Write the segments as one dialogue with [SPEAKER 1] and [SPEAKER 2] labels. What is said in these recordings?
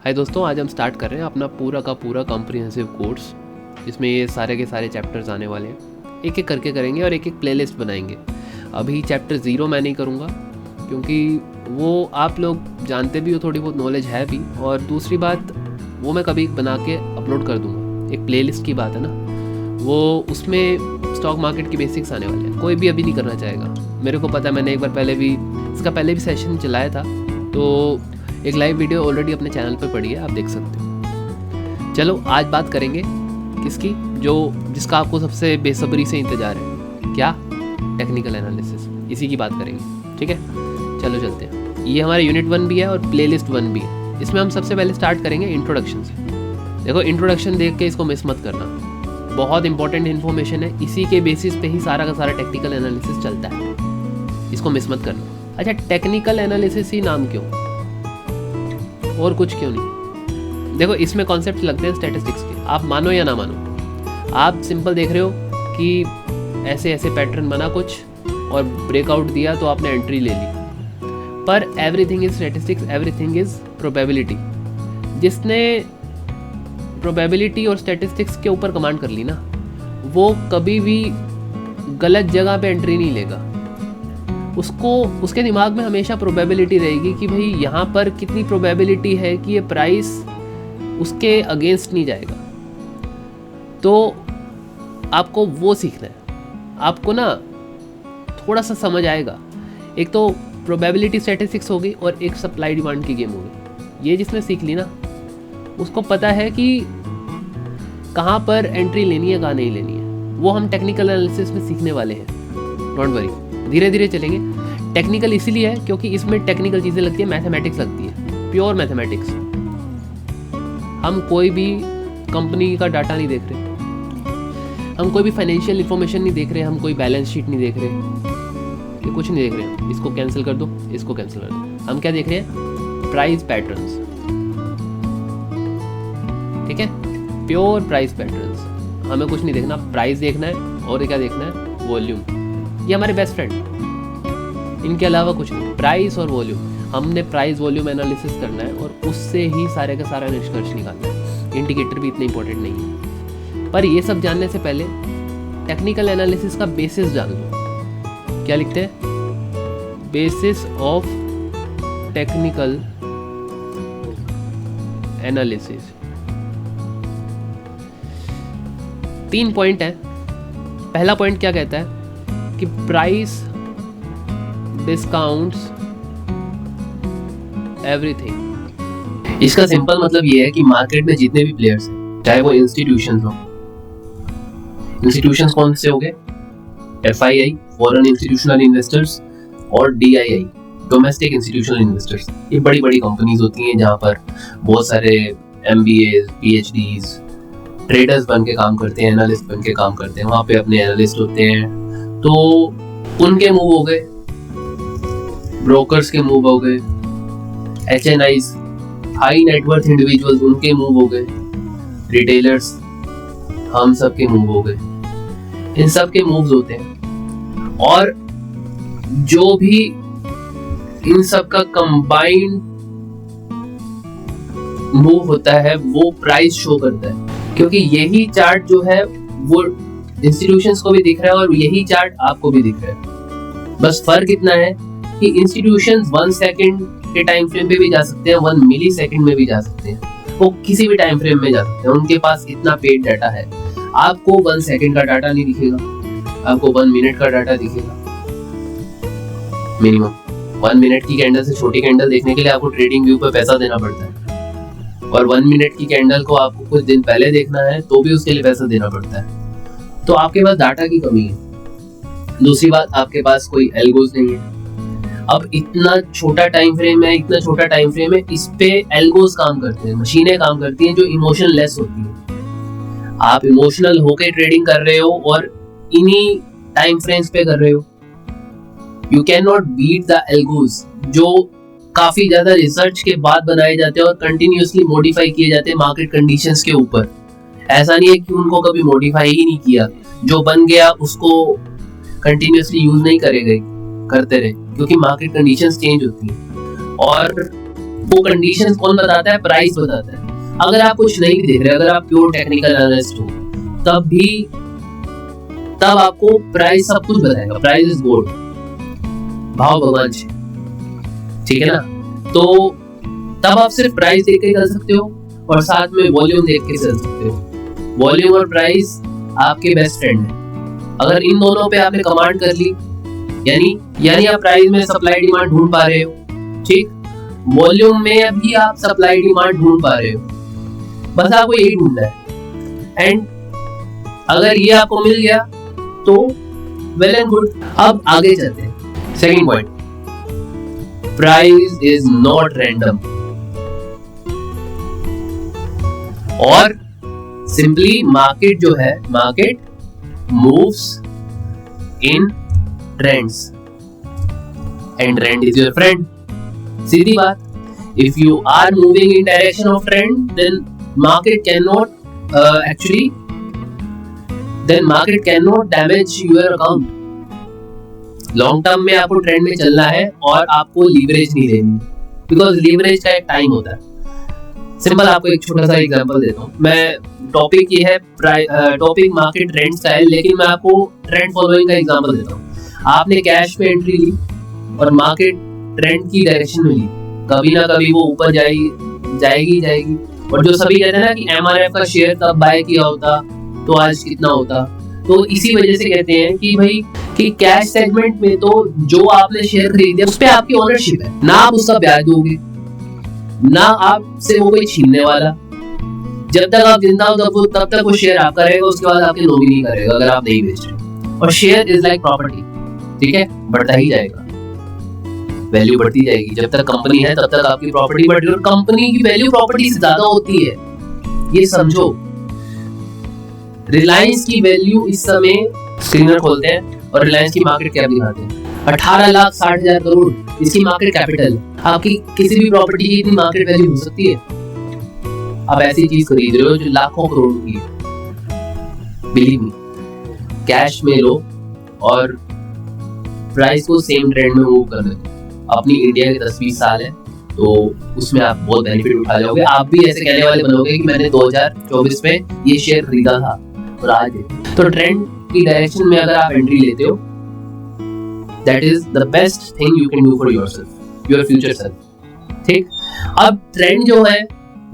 [SPEAKER 1] हाय दोस्तों, आज हम स्टार्ट कर रहे हैं अपना पूरा का पूरा कॉम्प्रिहेंसिव कोर्स, जिसमें ये सारे के सारे चैप्टर्स आने वाले हैं। एक एक करके करेंगे और एक एक प्लेलिस्ट बनाएंगे। अभी चैप्टर 0 मैं नहीं करूँगा क्योंकि वो आप लोग जानते भी हो, थोड़ी बहुत नॉलेज है भी, और दूसरी बात वो मैं कभी बना के अपलोड कर दूँगा। एक प्लेलिस्ट की बात है ना, वो उसमें स्टॉक मार्केट की बेसिक्स आने वाले हैं। कोई भी अभी नहीं करना चाहेगा, मेरे को पता है। मैंने एक बार पहले भी इसका पहले भी सेशन चलाया था, तो एक लाइव वीडियो ऑलरेडी अपने चैनल पर पड़ी है, आप देख सकते हो। चलो आज बात करेंगे किसकी, जिसका आपको सबसे बेसब्री से इंतज़ार है। क्या? Technical analysis. इसी की बात करेंगे, ठीक है। चलो चलते हैं। ये हमारा यूनिट 1 भी है और प्लेलिस्ट 1 भी है। इसमें हम सबसे पहले स्टार्ट करेंगे इंट्रोडक्शन से। देखो, इंट्रोडक्शन देख के इसको मिस मत करना, बहुत इंपॉर्टेंट इन्फॉर्मेशन है। इसी के बेसिस पे ही सारा का सारा टेक्निकल एनालिसिस चलता है, इसको मिस मत करना। अच्छा, टेक्निकल एनालिसिस ही नाम क्यों, और कुछ क्यों नहीं? देखो, इसमें कॉन्सेप्ट लगते हैं स्टैटिस्टिक्स के, आप मानो या ना मानो। आप सिंपल देख रहे हो कि ऐसे ऐसे पैटर्न बना कुछ और ब्रेकआउट दिया तो आपने एंट्री ले ली, पर everything is statistics, everything is probability. जिसने प्रोबेबिलिटी और स्टैटिस्टिक्स के ऊपर कमांड कर ली ना, वो कभी भी गलत जगह पे एंट्री नहीं लेगा। उसके दिमाग में हमेशा प्रोबेबिलिटी रहेगी कि भाई यहाँ पर कितनी प्रोबेबिलिटी है कि ये प्राइस उसके अगेंस्ट नहीं जाएगा। तो आपको वो सीखना है। आपको ना थोड़ा सा समझ आएगा। एक तो प्रोबेबिलिटी स्टैटिस्टिक्स होगी और एक सप्लाई डिमांड की गेम होगी। ये जिसने सीख ली ना, उसको पता है कि कहाँ पर एंट्री लेनी है, कहाँ नहीं लेनी है। वो हम टेक्निकल एनालिसिस में सीखने वाले हैं, डोंट वरी, धीरे धीरे चलेंगे। टेक्निकल इसीलिए है क्योंकि इसमें टेक्निकल चीज़ें लगती है, मैथमेटिक्स लगती है, प्योर मैथमेटिक्स। हम कोई भी कंपनी का डाटा नहीं देख रहे, हम कोई भी फाइनेंशियल इंफॉर्मेशन नहीं देख रहे, हम कोई बैलेंस शीट नहीं देख रहे, ये कुछ नहीं देख रहे। इसको कैंसिल कर दो, इसको कैंसिल कर दो। हम क्या देख रहे हैं? प्राइस पैटर्न्स, ठीक है, प्योर प्राइस पैटर्न्स। हमें कुछ नहीं देखना, प्राइस देखना है और क्या देखना है? वॉल्यूम। ये हमारे बेस्ट फ्रेंड, इनके अलावा कुछ नहीं। प्राइस और वॉल्यूम, हमने प्राइस वॉल्यूम एनालिसिस करना है और उससे ही सारे का सारा निष्कर्ष निकालना है। इंडिकेटर भी इतने इंपॉर्टेंट नहीं है, पर ये सब जानने से पहले टेक्निकल एनालिसिस का बेसिस जान लो। क्या लिखते हैं? Basis of technical analysis. 3 point है। पहला पॉइंट क्या कहता है कि प्राइस डिस्काउंट्स एवरीथिंग। इसका सिंपल मतलब ये है कि मार्केट में जितने भी प्लेयर्स हैं, चाहे वो इंस्टीट्यूशंस हो, इंस्टीट्यूशंस कौन से हो गए? FII फॉरेन इंस्टीट्यूशनल इन्वेस्टर्स, और DII डोमेस्टिक इंस्टीट्यूशनल इन्वेस्टर्स। ये बड़ी बड़ी कंपनीज होती हैं जहाँ पर बहुत सारे MBAs, PhDs, ट्रेडर्स बन के काम करते हैं, एनालिस्ट बन के काम करते हैं। वहाँ पे अपने एनालिस्ट होते हैं, तो उनके मूव हो गए, ब्रोकर्स के मूव हो गए, HNIs हाई नेटवर्थ इंडिविजुअल्स, उनके मूव हो गए, रिटेलर्स, हम सब के मूव हो गए। इन सब के मूव्स होते हैं, और जो भी इन सब का कंबाइंड मूव होता है वो प्राइस शो करता है। क्योंकि यही चार्ट जो है वो इंस्टीट्यूशंस को भी दिख रहा है और यही चार्ट आपको भी दिख रहा है। बस फर्क इतना है कि इंस्टीट्यूशंस 1 सेकंड के टाइम फ्रेम पे भी जा सकते हैं, 1 मिली सेकंड में भी जा सकते हैं, वो किसी भी टाइम फ्रेम में जा सकते हैं। उनके पास इतना पेड डाटा है। आपको 1 सेकंड का डाटा नहीं दिखेगा, आपको 1 मिनट का डाटा दिखेगा मिनिमम। 1 मिनट की कैंडल से छोटी कैंडल देखने के लिए आपको ट्रेडिंग व्यू पे पैसा देना पड़ता है, और 1 मिनट की कैंडल को आपको कुछ दिन पहले देखना है तो भी उसके लिए पैसा देना पड़ता है। तो आपके पास डाटा की कमी है। दूसरी बात, आपके पास कोई एल्गोस नहीं है। अब इतना छोटा टाइम फ्रेम है, इस पे एल्गोस काम करते हैं, मशीनें काम करती हैं जो इमोशन लेस होती हैं। आप इमोशनल होके ट्रेडिंग कर रहे हो और इन्हीं टाइम फ्रेम्स पे कर रहे हो। You can not beat the algos, जो काफी ज्यादा रिसर्च के बाद बनाए जाते हैं और कंटिन्यूअसली मॉडिफाई किए जाते हैं मार्केट कंडीशंस के ऊपर। ऐसा नहीं है कि उनको कभी मॉडिफाई ही नहीं किया, जो बन गया उसको कंटिन्यूअसली यूज नहीं करते रहे, क्योंकि मार्केट कंडीशंस चेंज होती हैं। और वो कंडीशंस कौन बताता है? प्राइस बताता है। अगर आप कुछ नहीं देख रहे, अगर आप प्योर टेक्निकल एनालिस्ट हो, तब आपको प्राइस सब कुछ बताएगा। प्राइस इज गोल्ड, भाव भगवान जी, ठीक है ना। तो तब आप सिर्फ प्राइस देख के चल सकते हो और साथ में वॉल्यूम देख के चल सकते हो। वॉल्यूम और प्राइस आपके बेस्ट फ्रेंड है। अगर इन दोनों पे आपने कमांड कर ली, यानी आप प्राइस में सप्लाई डिमांड ढूंढ पा रहे हो, ठीक, वॉल्यूम में भी आप सप्लाई डिमांड ढूंढ पा रहे हो, बस आपको यही ढूंढना है। एंड अगर ये आपको मिल गया तो वेल एंड गुड। अब आगे चलते हैं। Second point, price is not random, और सिंपली मार्केट जो है, market moves in trends and trend is your friend. सीधी बात, if you are moving in direction of trend, then market cannot damage your account। Long term में आपको trend में चलना है और आपको लीवरेज नहीं लेनी, बिकॉज लीवरेज का एक टाइम होता है। सिंपल आपको एक छोटा सा एग्जांपल देता हूँ। मैं टॉपिक ये है, टॉपिक मार्केट ट्रेंड्स का है, लेकिन मैं आपको ट्रेंड फॉलोइंग का एग्जांपल देता हूँ। आपने कैश में एंट्री ली और मार्केट ट्रेंड की डायरेक्शन में ली, कभी ना कभी वो ऊपर जाएगी। और जो सभी कहते हैं ना कि एमआरएफ का शेयर तब बाय किया होता तो आज कितना होता, तो इसी वजह से कहते हैं कि भाई कि कैश सेगमेंट में तो जो आपने शेयर खरीदे उस पे आपकी ओनरशिप है, ना आप उसका ब्याज दोगे, ना आपसे वो कोई छीनने वाला। जब तक आप जिंदा हो तब तक वो शेयर आपका रहेगा, उसके बाद आपके नॉमिनी करेगा अगर आप नहीं बेच रहे। और शेयर इज लाइक प्रॉपर्टी, ठीक है, बढ़ता ही जाएगा, वैल्यू बढ़ती जाएगी। जब तक कंपनी है तब तक आपकी प्रॉपर्टी बढ़ रही है, और कंपनी की वैल्यू प्रॉपर्टी से ज्यादा होती है, ये समझो। रिलायंस की वैल्यू इस समय, स्क्रीनर खोलते हैं और रिलायंस की मार्केट कैप दिखाते हैं, 18,60,000 करोड़ इसकी मार्केट कैपिटल। आपकी किसी भी प्रॉपर्टी की इतनी मार्केट वैल्यू हो सकती है? आप ऐसी चीज खरीद रहे हो जो लाखों करोड़ की है। बिलीव मी, कैश में लो और प्राइस को सेम ट्रेंड में मूव कर दो। अपनी इंडिया के 10-20 साल है तो उसमें आप बहुत बेनिफिट उठा जाओगे। आप भी ऐसे कहने वाले बनोगे कि मैंने 2024 में ये शेयर खरीदा था और आज है। तो ट्रेंड की डायरेक्शन में अगर आप एंट्री लेते हो, that is the best thing you can do for yourself, your future self, ठीक। अब ट्रेंड जो है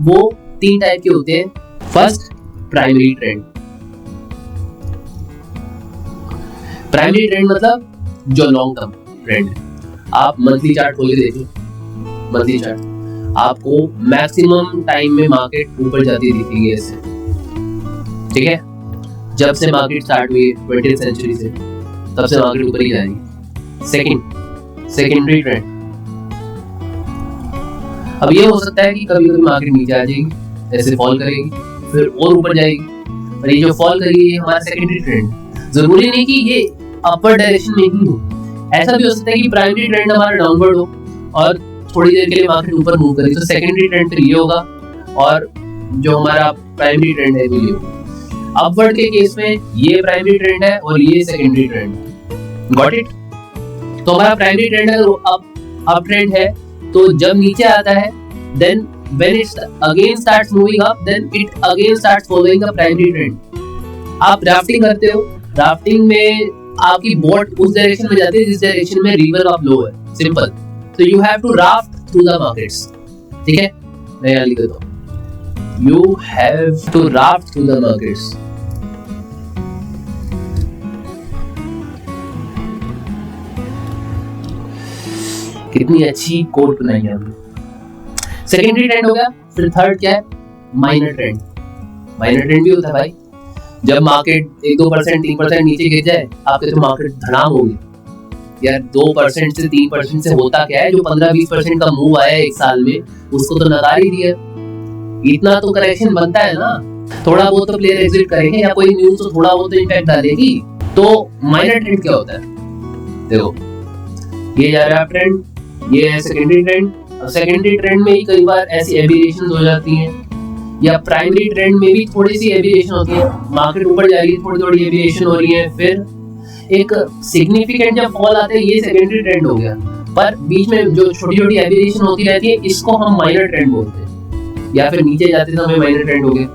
[SPEAKER 1] वो 3 टाइप के होते हैं। First, primary trend. Primary trend मतलब जो लॉन्ग टर्म ट्रेंड है। आप मंथली चार्ट खोल के देख लो, मंथली चार्ट, आपको मैक्सिमम टाइम में मार्केट ऊपर जाती दिखेगी ऐसे, ठीक है। जब से मार्केट स्टार्ट हुई 20th सेंचुरी से, तब से मार्केट ऊपर ही जा रही है। सेकेंडरी ट्रेंड, अब ये हो सकता है कि कभी कभी मार्केट नीचे आ जाएगी, ऐसे फॉल करेगी, फिर और ऊपर जाएगी, और ये जो फॉल करेगी ये हमारा सेकेंडरी ट्रेंड। जरूरी नहीं कि ये अपर डायरेक्शन में ही हो, ऐसा भी हो सकता है कि प्राइमरी ट्रेंड हमारा डाउनवर्ड हो और थोड़ी देर के लिए मार्केट ऊपर मूव करे, तो सेकेंडरी ट्रेंड फिर ये होगा और जो हमारा प्राइमरी ट्रेंड है वो ये होगा। अपवर्ड के केस में ये प्राइमरी ट्रेंड है और ये सेकेंडरी ट्रेंड है। Got it? तो हमारा प्राइमरी ट्रेंड अगर अप ट्रेंड है तो जब नीचे आता है, then when it again starts moving up, then it again starts following the primary trend। आप राफ्टिंग करते हो, राफ्टिंग में आपकी बोट उस डायरेक्शन में जाती है जिस डायरेक्शन में रिवर का फ्लो है, सिंपल। तो you have to raft through the markets, ठीक है। मैं यहाँ लिख देता हूँ, you have to raft through the markets. कितनी अच्छी कोट बनाई है हमने। सेकेंडरी ट्रेंड हो गया, फिर थर्ड क्या है? Minor trend. माइनर ट्रेंड भी होता है भाई, जब मार्केट 1-2%, 3% नीचे गिर जाए, आपके तो मार्केट धड़ाम होगी यार। 2% से 3% से होता क्या है, जो 15-20% का मूव आया एक साल में, उसको तो नकार ही दिया। इतना तो करेक्शन बनता है ना, थोड़ा बहुत तो प्लेयर एग्जिट करेंगे या कोई न्यूज तो थोड़ा बहुत तो इम्पैक्ट डालेगी। तो माइनर ट्रेंड क्या होता है? देखो, ये जा रहा है ट्रेंड, ये है सेकेंडरी ट्रेंड। अब सेकेंडरी ट्रेंड में ही कई बार ऐसी एविएशंस हो जाती हैं, या प्राइमरी ट्रेंड में भी थोड़ी सी एविएशन होती है, मार्केट ऊपर जा रही है, थोड़ी एविएशन हो रही है, फिर एक सिग्निफिकेंट जब फॉल आता है, ये सेकेंडरी ट्रेंड हो गया। पर बीच में जो छोटी छोटी एविएशन होती रहती है इसको हम माइनर ट्रेंड बोलते हैं, या फिर नीचे जाते समय माइनर ट्रेंड हो गए।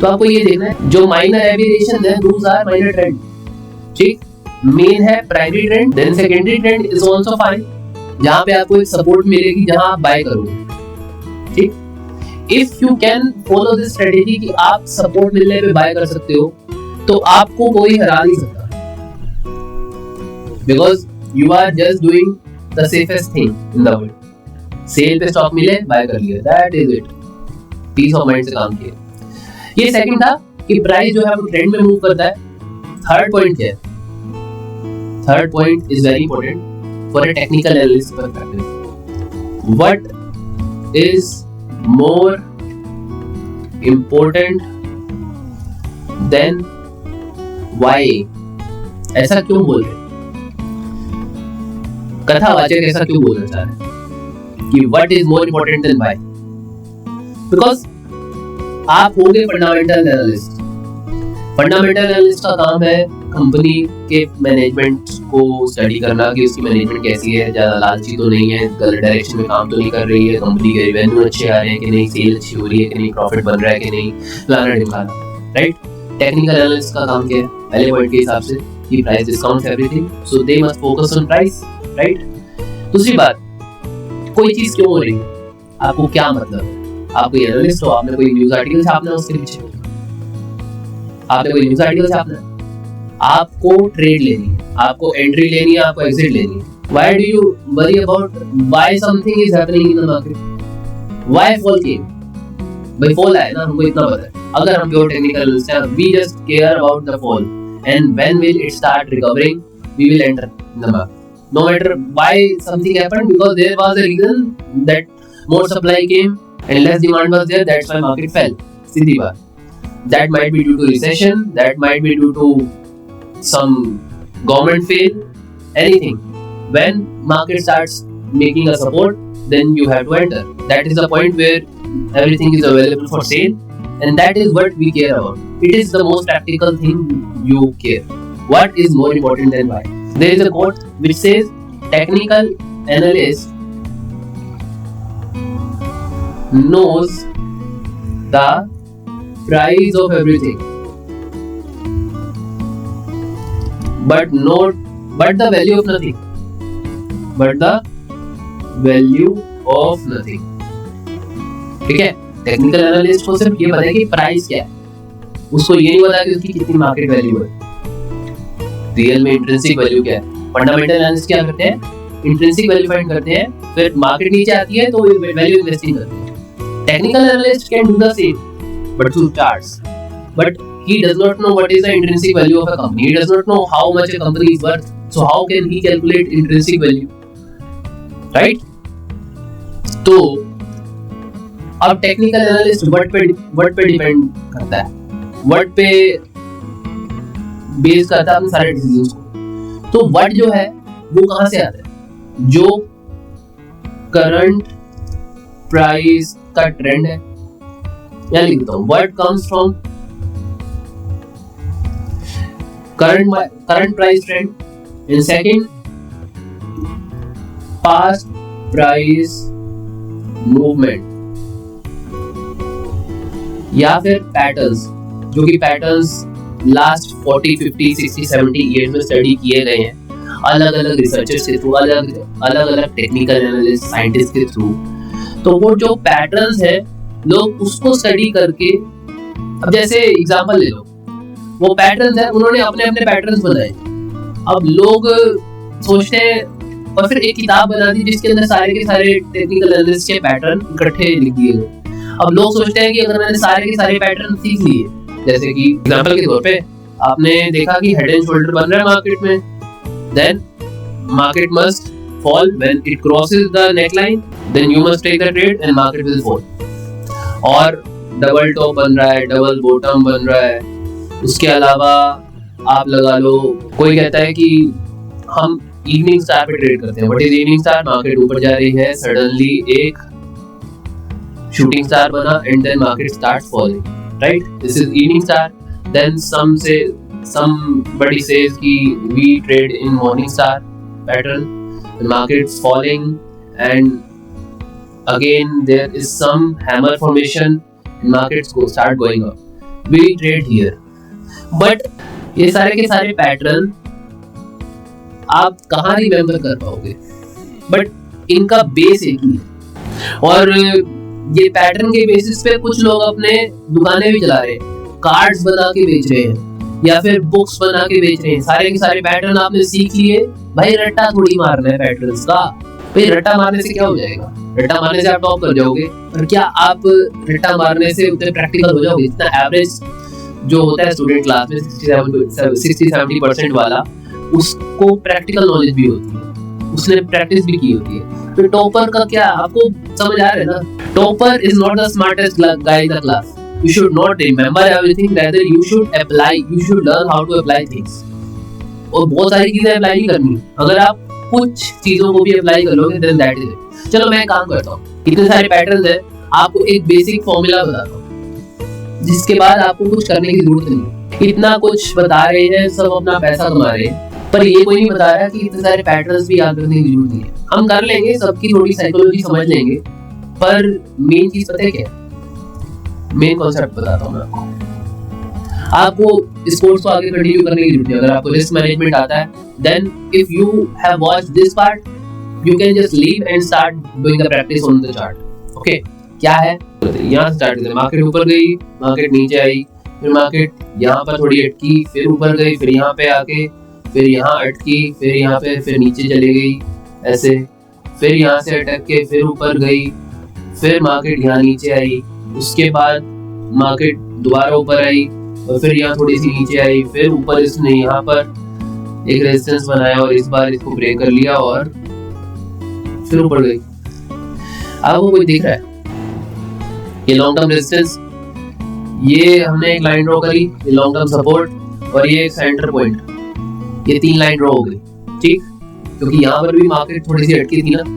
[SPEAKER 1] तो आपको ये देखना है जो माइनर एविएशन है दोस आर माइनर ट्रेंड, ठीक। मेन है primary trend, then secondary trend is also fine, जहां पे आपको एक सपोर्ट मिलेगी जहां आप बाय करोगे, ठीक। If you can follow this strategy कि आप सपोर्ट मिलने पे बाय कर सकते हो, तो आपको कोई हरा नहीं सकता, because you are just doing the safest thing in the world. Sale पे स्टॉक मिले बाय कर लिया, that is it, peace of mind से काम किया। ये सेकंड था कि प्राइस जो है वो ट्रेंड में मूव करता है। थर्ड पॉइंट क्या है? Third point is very important for a technical analyst perspective. What is more important than why? ऐसा क्यों बोल रहे? कथावाचक ऐसा क्यों बोलना चाह रहे हैं कि what is more important than why? Because आप हो गए फंडामेंटल एनालिस्ट। फंडामेंटल एनालिस्ट का काम है कंपनी के मैनेजमेंट को स्टडी करना कि उसकी मैनेजमेंट कैसी है, ज्यादा लालची तो नहीं है, गलत डायरेक्शन में काम तो नहीं कर रही है, कंपनी के रेवेन्यू अच्छे आ रहे हैं कि नहीं, सेल अच्छी हो रही है कि नहीं, प्रॉफिट बन रहा है कि नहीं, फलाना ढिमकाना, राइट। टेक्निकल एनालिस्ट का काम क्या है? पहले पॉइंट के हिसाब से कि price discounts everything, so they must focus on price, right. दूसरी बात, कोई चीज क्यों हो रही है, आपको क्या मतलब? आप कोई एनालिस्ट हो, आपने कोई न्यूज़ आर्टिकल छापना है, उसके पीछे आपने कोई न्यूज़ आर्टिकल छापना है, आपको ट्रेड लेनी है, आपको एंट्री लेनी है, आपको एग्जिट लेनी है। Why do you worry about why something is happening in the market? Why fall came? भाई fall आया ना, हमको इतना पता है। अगर हम प्योर टेक्निकल एनालिस्ट हैं, we just care about the fall and when will it start recovering, we will enter in the market. No matter why something happened, because there was a reason that more supply came and less demand was there, that's why market fell. सीधी बात। That might be due to recession, that might be due to some government fail, anything. When market starts making a support, then you have to enter. That is the point where everything is available for sale, and that is what we care about. It is the most practical thing you care. What is more important than why? There is a quote which says, technical analyst knows the price of everything, but the value of nothing. But the value of nothing. ठीक है, technical analyst को सिर्फ ये पता है कि price क्या है, उसको ये नहीं पता कि उसकी कितनी मार्केट वैल्यू है, रियल में इंट्रिंसिक वैल्यू क्या है। फंडामेंटल एनालिस्ट क्या करते हैं? इंट्रिंसिक वैल्यू फाइंड करते हैं, फिर मार्केट नीचे आती है तो वैल्यू इन्वेस्टिंग करते हैं। Technical analyst can do the same but through charts, but he does not know what is the intrinsic value of a company. He does not know how much a company is worth. So how can he calculate intrinsic value? Right? तो अब technical analyst what पे depend करता है, what पे base करता है अपने सारे डिसीजंस को। तो व्हाट जो है वो कहां से आता है? जो करंट प्राइस का ट्रेंड है, या लिखता हूं what comes from current price trend, and second past price movement, या फिर पैटर्न्स, जो कि पैटर्न्स लास्ट 40, 50, 60, 70 ईयर्स में स्टडी किए गए हैं अलग अलग रिसर्चर्स के थ्रू, अलग अलग टेक्निकल एनालिस्ट साइंटिस्ट के थ्रू। तो वो जो पैटर्न्स है लोग उसको स्टडी करके, अब जैसे एग्जांपल ले लो, वो पैटर्न्स है, उन्होंने अपने अपने पैटर्न्स बनाए। अब लोग सोचते हैं और फिर एक किताब बना दी जिसके अंदर सारे के सारे टेक्निकल एनालिस्ट के पैटर्न इकट्ठे लिख दिए गए। अब लोग सोचते हैं कि अगर मैंने सारे के सारे पैटर्न सीख लिए, जैसे कि एग्जांपल के तौर पे आपने देखा कि हेड एंड शोल्डर बन रहा है मार्केट में, then market must fall when it crosses the neckline, then you must take the trade and market will fall. और डबल टॉप बन रहा है, डबल बॉटम बन रहा है, उसके अलावा आप लगा लो, कोई कहता है कि हम इवनिंग स्टार पे ट्रेड करते हैं। What is evening star? Market ऊपर जा रही है, सडनली एक शूटिंग स्टार बना and then market starts falling, right? This is evening star. Then somebody says कि we trade in morning star, pattern, the market's falling, and again there is some hammer formation and markets go start going up. We trade here. But ये सारे के सारे pattern आप कहाँ remember कर पाओगे? But इनका बेस एक ही है, और ये पैटर्न के बेसिस पे कुछ लोग अपने दुकानें भी चला रहे हैं, कार्ड्स बना के बेच रहे हैं या फिर बुक्स बना के बेच रहे हैं। सारे के सारे पैटर्न आपने सीख लिए, भाई रट्टा थोड़ी मारना है पैटर्न्स का। भाई रट्टा मारने से क्या हो जाएगा? रट्टा मारने से आप टॉप कर जाओगे, पर क्या आप रट्टा मारने से उतने प्रैक्टिकल हो जाओगे? इतना एवरेज जो होता है स्टूडेंट क्लास में 60-70% वाला, उसको प्रैक्टिकल नॉलेज भी होती है, उसने प्रैक्टिस भी की होती है। तो टॉपर का क्या, आपको समझ आ रहा है ना? Topper is not the smartest guy in the class. You should not remember everything, rather you should apply, you should learn how to apply things. और बहुत सारी चीजें अप्लाई नहीं करनी, अगर आप कुछ चीजों को भी अप्लाई कर लोगे then that is it. चलो मैं काम करता हूँ, इतने सारे पैटर्न्स हैं, आपको एक बेसिक फॉर्मूला बताता हूँ जिसके बाद आपको कुछ करने की जरूरत नहीं। इतना कुछ बता रहे हैं, सब अपना पैसा कमा रहे हैं, पर ये कोई नहीं बता रहा कि इतने सारे पैटर्न्स भी याद रखने की जरूरत नहीं है। हम कर लेंगे, सबकी थोड़ी साइकोलॉजी समझ लेंगे, पर मेन चीज पता है क्या? मेन कॉन्सेप्ट बताता हूँ मैं आपको इस कोर्स को आगे कंटिन्यू करने की जरूरत है। अगर आपको रिस्क मैनेजमेंट आता है, then if you have watched this part, you can just leave and start doing the practice on the chart. Okay, क्या है? यहाँ स्टार्ट करते हैं. मार्केट ऊपर गई, मार्केट नीचे आई, फिर मार्केट यहाँ पर थोड़ी अटकी, फिर ऊपर गई, फिर यहाँ पे आके, फिर यहाँ अटकी, फिर यहाँ पे, फिर नीचे चली गई ऐसे, फिर यहाँ से अटक के फिर ऊपर गई, फिर मार्केट यहाँ नीचे आई, उसके बाद मार्केट दोबारा ऊपर आई, और फिर यहाँ थोड़ी सी नीचे आई, फिर ऊपर इसने यहाँ पर एक रेजिस्टेंस बनाया और इस बार इसको ब्रेक कर लिया और फिर ऊपर गई. आपको कोई दिख रहा है? ये लॉन्ग टर्म रेजिस्टेंस, ये हमने एक लाइन ड्रॉ करी, ये लॉन्ग टर्म सपोर्ट और ये एक सेंटर पॉइंट, ये 3 लाइन ड्रॉ हो गई. ठीक, क्योंकि यहाँ पर भी मार्केट थोड़ी सी अटकी थी ना.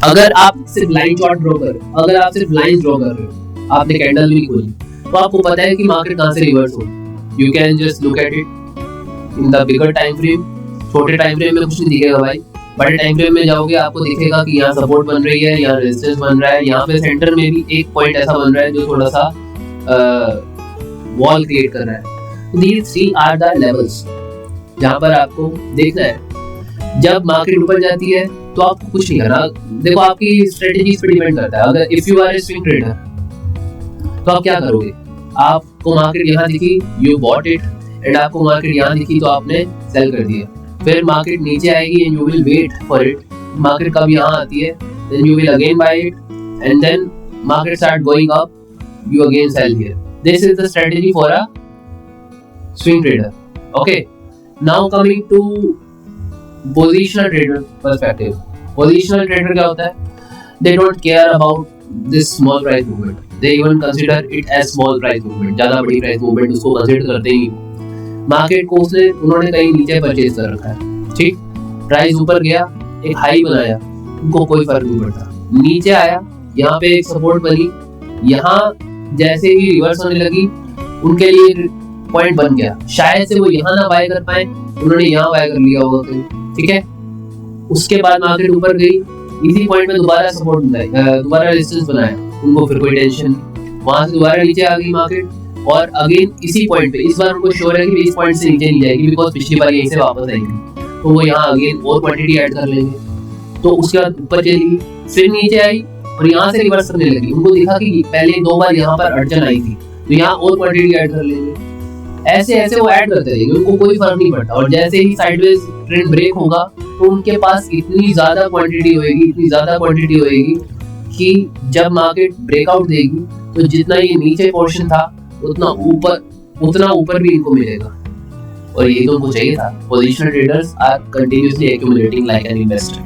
[SPEAKER 1] अगर आप सिर्फ लाइन चार्ट ड्रॉ कर, अगर आप सिर्फ लाइन ड्रॉ कर रहे हो, आपने कैंडल भी खोली, तो आपको पता है कि मार्केट कहां से रिवर्स हो. You can just look at it in the bigger time frame. छोटे टाइम फ्रेम में कुछ नहीं दिखेगा भाई, बड़े टाइम फ्रेम में जाओगे आपको दिखेगा कि यहाँ सपोर्ट बन रही है, यहाँ रेजिस्टेंस बन रहा है, यहाँ पे सेंटर में भी एक पॉइंट ऐसा बन रहा है जो थोड़ा सा वॉल क्रिएट कर रहा है. दीज 3 आर द लेवल्स जहाँ पर आपको देखना है. जब मार्केट ऊपर जाती है तो आपको कुछ नहीं करना. देखो, आपकी स्ट्रेटेजीज पे डिपेंड करता है. अगर if you are a swing trader तो आप क्या करोगे? आपको मार्केट यहाँ दिखी, यू बॉट इट, एंड आपको मार्केट यहाँ दिखी तो आपने सेल कर दिया. फिर मार्केट नीचे आएगी and you will wait for it. Market कब यहाँ आती है, then you will again buy it, and then market start going up, you again sell here. This is the strategy for a swing trader. Okay, now coming to positional trader perspective. Positional trader क्या होता है? They don't care about this small price movement, they even consider it as small price movement. ज्यादा बड़ी price movement उसको consider करते ही. Market को उन्होंने कहीं नीचे परचेज कर रखा है. ठीक, प्राइस ऊपर गया, एक हाई बनाया, उनको कोई फर्क नहीं पड़ता. नीचे आया, यहाँ पे एक सपोर्ट बनी, यहाँ जैसे ही रिवर्स होने लगी उनके लिए पॉइंट बन गया. शायद से वो यहाँ ना बाय कर पाए, उन्होंने यहाँ बाय कर लिया होगा कहीं. ठीक है, उसके बाद मार्केट ऊपर गई, इसी पॉइंट में दोबारा सपोर्ट बनाया, दोबारा रेजिस्टेंस बनाया, उनको फिर कोई टेंशन नहीं. वहां से दोबारा नीचे आ गई मार्केट, और अगेन इसी पॉइंट पे. इस बार उनको श्योर है कि इस पॉइंट से नीचे नहीं जाएगी, बिकॉज पिछली बार यहीं से वापस आएगी, तो वो यहाँ अगेन और क्वांटिटी ऐड कर लेंगे. तो उसके बाद ऊपर चली, फिर नीचे आई और यहाँ से रिवर्स करने लगी. उनको देखा कि पहले 2 बार यहाँ पर अड़चन आई थी, तो यहाँ और क्वांटिटी ऐड कर लेंगे. ऐसे ऐसे वो ऐड करते रहेंगे, उनको कोई फर्क नहीं पड़ता. और जैसे ही साइडवेज ट्रेंड ब्रेक होगा तो उनके पास इतनी ज्यादा क्वांटिटी होएगी कि जब मार्केट ब्रेकआउट देगी तो जितना ये नीचे पोर्शन था उतना ऊपर भी इनको मिलेगा. और ये तो उनको चाहिए था. Positional traders are continuously accumulating like an investor.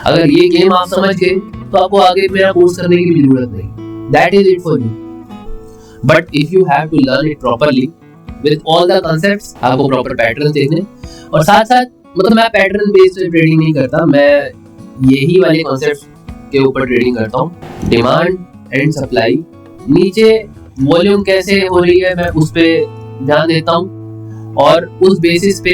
[SPEAKER 1] अगर ये गेम आप समझ गए तो आपको आगे मेरा कोर्स करने की भी जरूरत नहीं. That is it for you. But if you have to learn it properly with all the concepts, आपको प्रॉपर पैटर्न देखने, और साथ साथ मतलब मैं पैटर्न बेस्ड ट्रेडिंग नहीं करता, मैं यही वाले कांसेप्ट्स के ऊपर ट्रेडिंग करता हूँ. डिमांड एंड सप्लाई, नीचे वॉल्यूम कैसे हो रही है मैं उस पे ध्यान देता हूँ, और उस बेसिस पे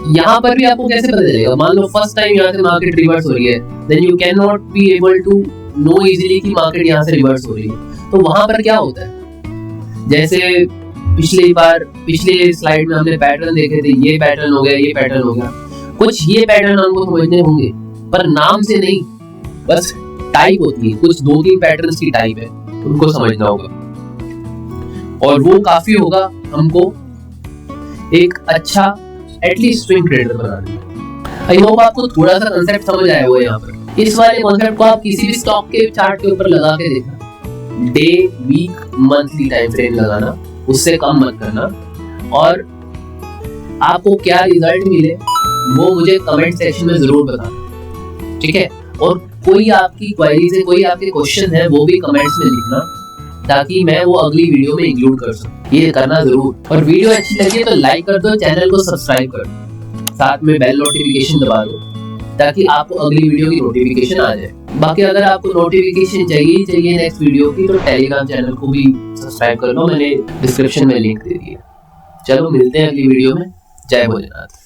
[SPEAKER 1] यहाँ पर भी आपको कैसे पता चलेगा? मान लो फर्स्ट टाइम यहाँ से मार्केट रिवर्स हो रही है, then you can not be able to know easily कि मार्केट यहाँ से रिवर्स हो रही है। तो वहां पर क्या होता है, जैसे पिछले स्लाइड में हमने पैटर्न देखे थे, ये पैटर्न हो गया, ये पैटर्न हो गया, कुछ ये पैटर्न हमको समझने होंगे पर नाम से नहीं, बस टाइप होती है, कुछ 2-3 पैटर्न्स की टाइप है, उनको समझना होगा और वो काफी होगा हमको एक अच्छा एटलीस्ट स्विंग ट्रेडर बनाने में। आई होप आपको थोड़ा सा कांसेप्ट समझ आया होगा यहाँ पर। इस वाले कांसेप्ट को आप किसी भी स्टॉक के चार्ट के ऊपर लगा के देखना, day, week, monthly time frame लगाना, उससे कम मत करना, और आपको क्या रिजल्ट मिले वो मुझे कमेंट सेक्शन में जरूर बताना, ठीक है? और कोई आपकी क्वेरीज है, कोई आपके क्वेश्चन है, वो भी कमेंट्स में लिखना ताकि मैं वो अगली वीडियो में इंक्लूड कर सकूं। ये करना जरूर, और वीडियो अच्छी लगी तो लाइक कर दो, चैनल को सब्सक्राइब कर दो, साथ में बेल नोटिफिकेशन दबा दो ताकि आपको अगली वीडियो की नोटिफिकेशन आ जाए। बाकी अगर आपको नोटिफिकेशन चाहिए नेक्स्ट वीडियो की, तो टेलीग्राम चैनल को भी सब्सक्राइब कर लो, मैंने डिस्क्रिप्शन में लिंक दे दिया। चलो मिलते हैं अगली वीडियो में। जय भोलेनाथ।